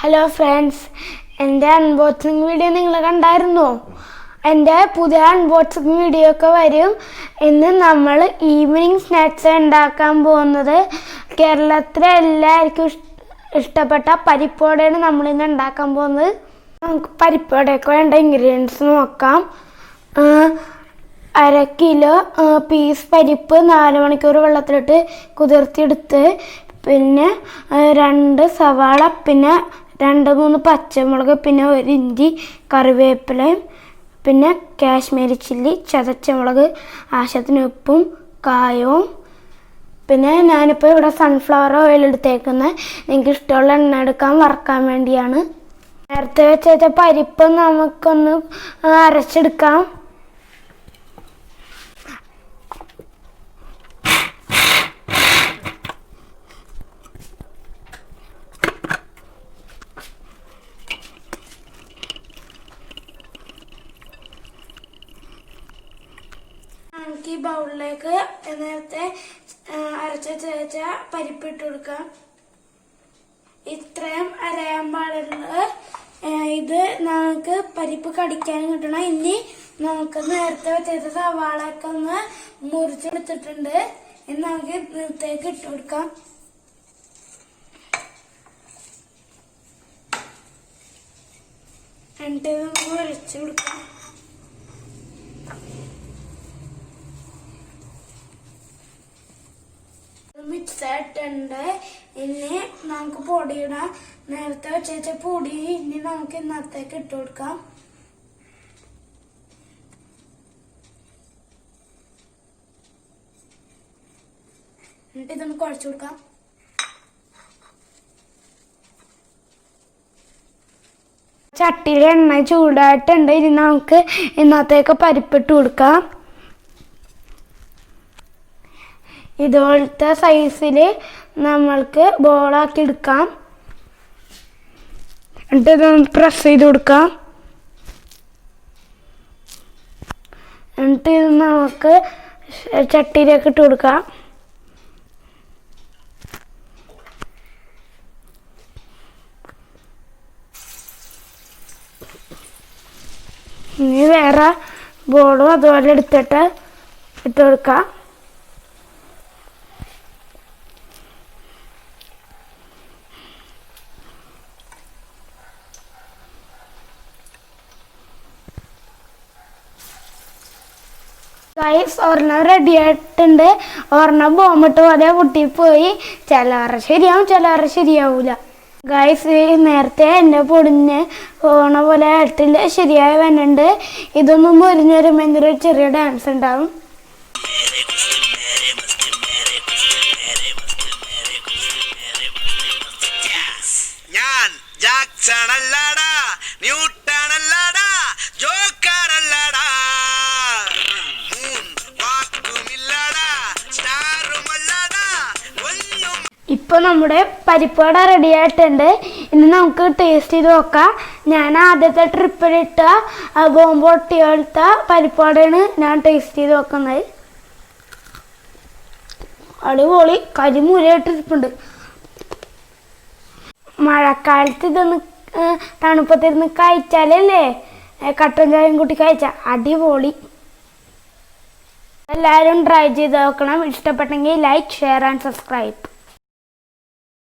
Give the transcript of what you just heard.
Hello friends, എൻ്റെ unboxing video നിങ്ങൾ കണ്ടായിരുന്നോ? എൻ്റെ പുതിയ അൺബോക്സിങ് വീഡിയോ ഒക്കെ വരും. ഇന്ന് നമ്മൾ ഈവനിങ് സ്നാക്സ് ഉണ്ടാക്കാൻ പോകുന്നത് കേരളത്തിലെ എല്ലാവർക്കും ഇഷ്ടപ്പെട്ട പരിപ്പുവടയാണ് നമ്മളിന്ന് ഉണ്ടാക്കാൻ പോകുന്നത്. നമുക്ക് പരിപ്പുവടയൊക്കെ വേണ്ട ഇൻഗ്രീഡിയൻസ് നോക്കാം. 1/2 കിലോ പീസ് പരിപ്പ് 4 മണിക്കൂർ വെള്ളത്തിലിട്ട് കുതിർത്തിയെടുത്ത്, പിന്നെ 2 സവാള, പിന്നെ 2-3 പച്ചമുളക്, പിന്നെ 1 ഇഞ്ചി, കറിവേപ്പിലയും, പിന്നെ കാശ്മീരി ചില്ലി, ചതച്ച മുളക്, ആവശ്യത്തിന് ഉപ്പും കായവും. പിന്നെ ഞാനിപ്പോൾ ഇവിടെ സൺഫ്ലവർ ഓയിൽ എടുത്തേക്കുന്നത് നിങ്ങൾക്ക് ഇഷ്ടമുള്ള എണ്ണ എടുക്കാൻ വറക്കാൻ വേണ്ടിയാണ്. നേരത്തെ വെച്ച പരിപ്പ് നമുക്കൊന്ന് അരച്ചെടുക്കാം. നമുക്ക് ഈ ബൗളിലേക്ക് നേരത്തെ അരച്ച പരിപ്പ് ഇട്ട് കൊടുക്കാം. ഇത്രയും അരയാൻ പാടുള്ളത്. ഇത് നമുക്ക് പരിപ്പ് കടിക്കാനും കിട്ടണം. ഇനി നമുക്ക് നേരത്തെ വെച്ച സവാളയൊക്കെ ഒന്ന് മുറിച്ചെടുത്തിട്ടുണ്ട്. ഇനി നമുക്ക് ഇതിലേക്ക് ഇട്ട് കൊടുക്കാം. എന്നിട്ട് ഇത് മുറിച്ചു കൊടുക്കാം. മിക്സ് ആയിട്ടുണ്ട്. ഇനി നമുക്ക് പൊടിയിടാം. നേരത്തെ വെച്ച പൊടി ഇനി നമുക്ക് ഇന്നത്തേക്ക് ഇട്ട് കൊടുക്കാം. എന്നിട്ട് ഇതൊന്ന് കുഴച്ചു കൊടുക്കാം. ചട്ടിയിൽ എണ്ണ ചൂടായിട്ടുണ്ട്. ഇനി നമുക്ക് ഇന്നത്തേക്ക് പരിപ്പിട്ട് കൊടുക്കാം. ഇതുപോലത്തെ സൈസിൽ നമ്മൾക്ക് ബോളാക്കി എടുക്കാം. എന്നിട്ട് ഇതൊന്ന് പ്രസ് ചെയ്ത് കൊടുക്കാം. എന്നിട്ട് ഇത് നമുക്ക് ചട്ടിയിലേക്ക് ഇട്ട് കൊടുക്കാം. ഇനി വേറെ ബോളും അതുപോലെ എടുത്തിട്ട് ഇട്ട് കൊടുക്കാം. ഗൈസ്, ഒരെണ്ണം റെഡി ആയിട്ടുണ്ട്. ഒരെണ്ണം ബോംബിട്ട് പോലെ പൊട്ടിപ്പോയി. ചിലവരെ ശരിയാവും, ചിലവരെ ശരിയാവൂല. ഗൈസ്, നേരത്തെ എൻ്റെ പൊടിഞ്ഞ് പോണ പോലെ ആയിട്ടില്ല, ശരിയായി വന്നുണ്ട്. ഇതൊന്നും മുരിഞ്ഞ് വരുമ്പോൾ എന്തൊരു ചെറിയ ഡാൻസ് ഉണ്ടാവും. ഞാൻ ജാക്സണല്ലടാ, ന്യൂട്ടണല്ലടാ, ജോക്കറല്ലടാ, ഇപ്പൊ നമ്മുടെ പരിപ്പുവട റെഡി ആയിട്ടുണ്ട്. ഇനി നമുക്ക് ടേസ്റ്റ് ചെയ്ത് നോക്കാം. ഞാൻ ആദ്യത്തെ ട്രിപ്പിലിട്ട ബോംബ് പൊട്ടിയെടുത്ത പരിപ്പുവടയാണ് ഞാൻ ടേസ്റ്റ് ചെയ്ത് നോക്കുന്നത്. അടിപൊളി, കരിമൂലയിട്ടിരിപ്പുണ്ട്. മഴക്കാലത്ത് ഇതൊന്ന് തണുപ്പത്തിരുന്ന് കഴിച്ചാലല്ലേ കട്ടൻ ചായയും കൂട്ടി കഴിച്ചാൽ അടിപൊളി. എല്ലാവരും ട്രൈ ചെയ്ത് നോക്കണം. ഇഷ്ടപ്പെട്ടെങ്കിൽ ലൈക്ക്, ഷെയർ ആൻഡ് സബ്സ്ക്രൈബ്.